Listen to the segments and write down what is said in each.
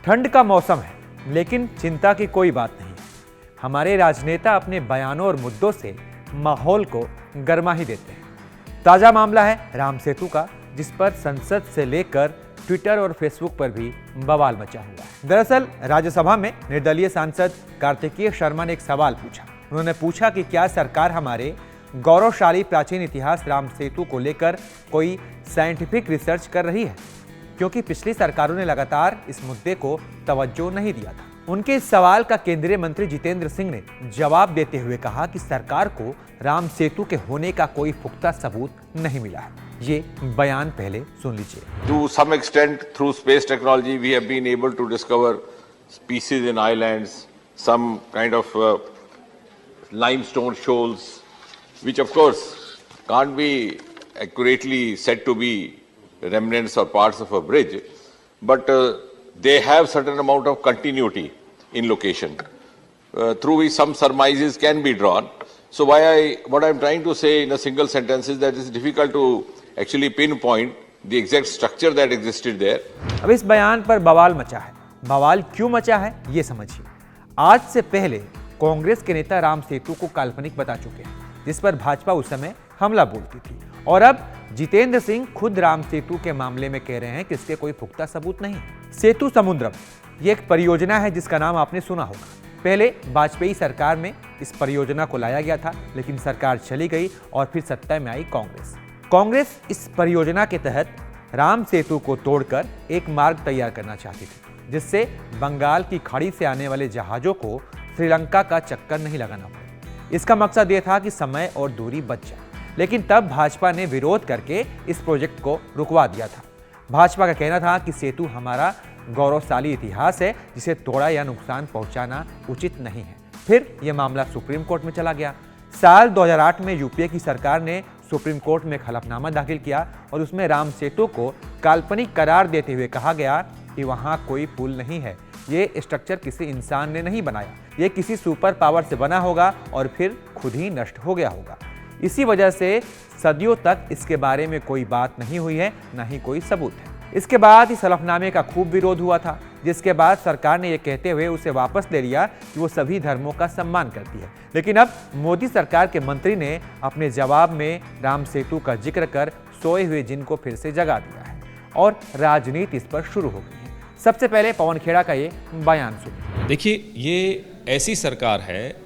ठंड का मौसम है, लेकिन चिंता की कोई बात नहीं। हमारे राजनेता अपने बयानों और मुद्दों से माहौल को गर्मा ही देते हैं। ताजा मामला है राम सेतु का, जिस पर संसद से लेकर ट्विटर और फेसबुक पर भी बवाल मचा हुआ है। दरअसल राज्यसभा में निर्दलीय सांसद कार्तिकेय शर्मा ने एक सवाल पूछा। उन्होंने पूछा कि क्या सरकार हमारे गौरवशाली प्राचीन इतिहास राम सेतु को लेकर कोई साइंटिफिक रिसर्च कर रही है, क्योंकि पिछली सरकारों ने लगातार इस मुद्दे को तवज्जो नहीं दिया था। उनके इस सवाल का केंद्रीय मंत्री जितेंद्र सिंह ने जवाब देते हुए कहा कि सरकार को राम सेतु के होने का कोई पुख्ता सबूत नहीं मिला है। ये बयान पहले सुन लीजिए। To some extent, through space technology, we have been able to discover species in islands, some kind of limestone shoals, which of course can't be accurately said to be remnants or parts of a bridge, but they have certain amount of continuity in location, through which some surmises can be drawn. So what I'm trying to say in a single sentence is that it's difficult to actually pinpoint the exact structure that existed there. अब इस बयान पर बवाल मचा है। बवाल क्यों मचा है ये समझिए। आज से पहले कांग्रेस के नेता राम सेतु को काल्पनिक बता चुके हैं, जिस पर भाजपा उस समय हमला बोलती थी, और अब जितेंद्र सिंह खुद राम सेतु के मामले में कह रहे हैं कि इसके कोई पुख्ता सबूत नहीं। सेतु समुद्रम ये एक परियोजना है जिसका नाम आपने सुना होगा। पहले वाजपेयी सरकार में इस परियोजना को लाया गया था, लेकिन सरकार चली गई और फिर सत्ता में आई कांग्रेस। कांग्रेस इस परियोजना के तहत राम सेतु को तोड़कर एक मार्ग तैयार करना चाहती थी, जिससे बंगाल की खाड़ी से आने वाले जहाजों को श्रीलंका का चक्कर नहीं लगाना पड़े। इसका मकसद ये था कि समय और दूरी बच जाए, लेकिन तब भाजपा ने विरोध करके इस प्रोजेक्ट को रुकवा दिया था। भाजपा का कहना था कि सेतु हमारा गौरवशाली इतिहास है, जिसे तोड़ा या नुकसान पहुंचाना उचित नहीं है। फिर यह मामला सुप्रीम कोर्ट में चला गया। साल 2008 में यूपीए की सरकार ने सुप्रीम कोर्ट में हलफनामा दाखिल किया और उसमें राम सेतु को काल्पनिक करार देते हुए कहा गया कि वहां कोई पुल नहीं है, ये स्ट्रक्चर किसी इंसान ने नहीं बनाया, ये किसी सुपर पावर से बना होगा और फिर खुद ही नष्ट हो गया होगा। इसी वजह से सदियों तक इसके बारे में कोई बात नहीं हुई है, न ही कोई सबूत है। इसके बाद इस हलफनामे का खूब विरोध हुआ था, जिसके बाद सरकार ने यह कहते हुए उसे वापस ले लिया कि वो सभी धर्मों का सम्मान करती है। लेकिन अब मोदी सरकार के मंत्री ने अपने जवाब में राम सेतु का जिक्र कर सोए हुए जिन को फिर से जगा दिया है और राजनीति इस पर शुरू हो गई है। सबसे पहले पवन खेड़ा का ये बयान सुनिए। देखिए, ये ऐसी सरकार है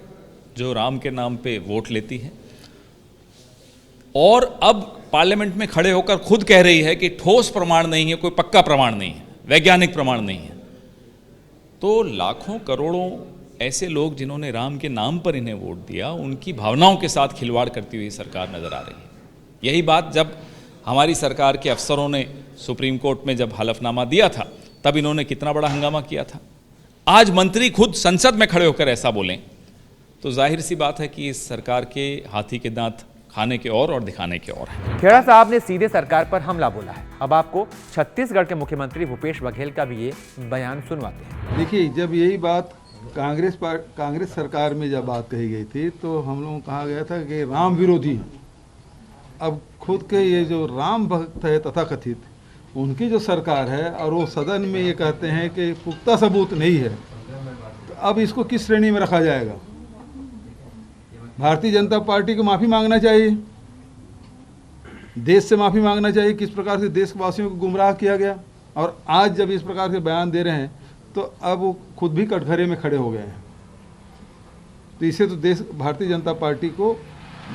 जो राम के नाम पे वोट लेती है और अब पार्लियामेंट में खड़े होकर खुद कह रही है कि ठोस प्रमाण नहीं है, कोई पक्का प्रमाण नहीं है, वैज्ञानिक प्रमाण नहीं है। तो लाखों करोड़ों ऐसे लोग जिन्होंने राम के नाम पर इन्हें वोट दिया, उनकी भावनाओं के साथ खिलवाड़ करती हुई सरकार नजर आ रही है। यही बात जब हमारी सरकार के अफसरों ने सुप्रीम कोर्ट में जब हलफनामा दिया था, तब इन्होंने कितना बड़ा हंगामा किया था। आज मंत्री खुद संसद में खड़े होकर ऐसा बोलें तो जाहिर सी बात है कि इस सरकार के हाथी के दांत खाने के और दिखाने के और है। खेड़ा साहब ने सीधे सरकार पर हमला बोला है। अब आपको छत्तीसगढ़ के मुख्यमंत्री भूपेश बघेल का भी ये बयान सुनवाते हैं। देखिए, जब यही बात कांग्रेस सरकार में जब बात कही गई थी तो हम लोगों को कहा गया था कि राम विरोधी हैं। अब खुद के ये जो राम भक्त है तथाकथित, उनकी जो सरकार है और वो सदन में ये कहते हैं कि पुख्ता सबूत नहीं है, तो अब इसको किस श्रेणी में रखा जाएगा? भारतीय जनता पार्टी को माफ़ी मांगना चाहिए, देश से माफ़ी मांगना चाहिए। किस प्रकार से देशवासियों को गुमराह किया गया, और आज जब इस प्रकार से बयान दे रहे हैं तो अब वो खुद भी कटघरे में खड़े हो गए हैं। तो इसे तो भारतीय जनता पार्टी को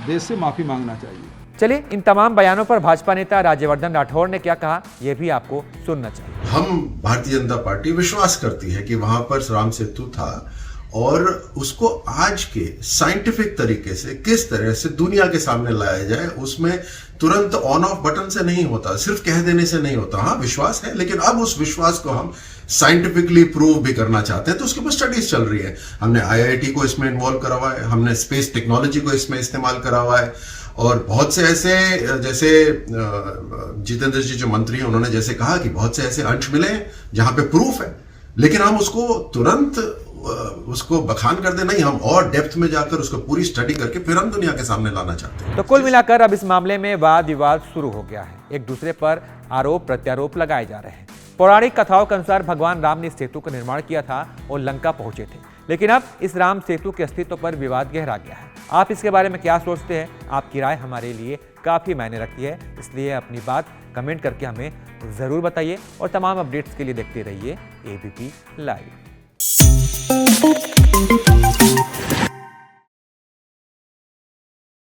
देश से माफ़ी मांगना चाहिए। चलिए, इन तमाम बयानों पर भाजपा नेता राज्यवर्धन राठौड़ ने क्या कहा, यह भी आपको सुनना चाहिए। हम भारतीय जनता पार्टी विश्वास करती है कि वहां पर राम सेतु था और उसको आज के साइंटिफिक तरीके से किस तरह से दुनिया के सामने लाया जाए, उसमें तुरंत ऑन ऑफ बटन से नहीं होता, सिर्फ कह देने से नहीं होता। हाँ, विश्वास है, लेकिन अब उस विश्वास को हम साइंटिफिकली प्रूव भी करना चाहते हैं, तो उसके ऊपर स्टडीज चल रही है। हमने IIT को इसमें इन्वॉल्व करा हुआ है, हमने स्पेस टेक्नोलॉजी को इसमें इस्तेमाल करा हुआ है, और बहुत से ऐसे, जैसे जितेंद्र जी जो मंत्री हैं, उन्होंने जैसे कहा कि बहुत से ऐसे अंश मिले हैं जहां पे प्रूफ है, लेकिन हम उसको तुरंत उसको बखान कर दे नहीं, हम और डेप्थ में जाकर उसको पूरी स्टडी करके फिर हम दुनिया के सामने लाना चाहते हैं। तो कुल मिलाकर अब इस मामले में वाद विवाद शुरू हो गया है। एक दूसरे पर आरोप प्रत्यारोप लगाए जा रहे हैं। पौराणिक कथाओं के अनुसार भगवान राम ने इस सेतु का निर्माण किया था और लंका पहुंचे थे, लेकिन अब इस राम सेतु के अस्तित्व पर विवाद गहरा गया है। आप इसके बारे में क्या सोचते हैं? आपकी राय हमारे लिए काफ़ी मायने रखती है, इसलिए अपनी बात कमेंट करके हमें ज़रूर बताइए और तमाम अपडेट्स के लिए देखते रहिए ABP लाइव।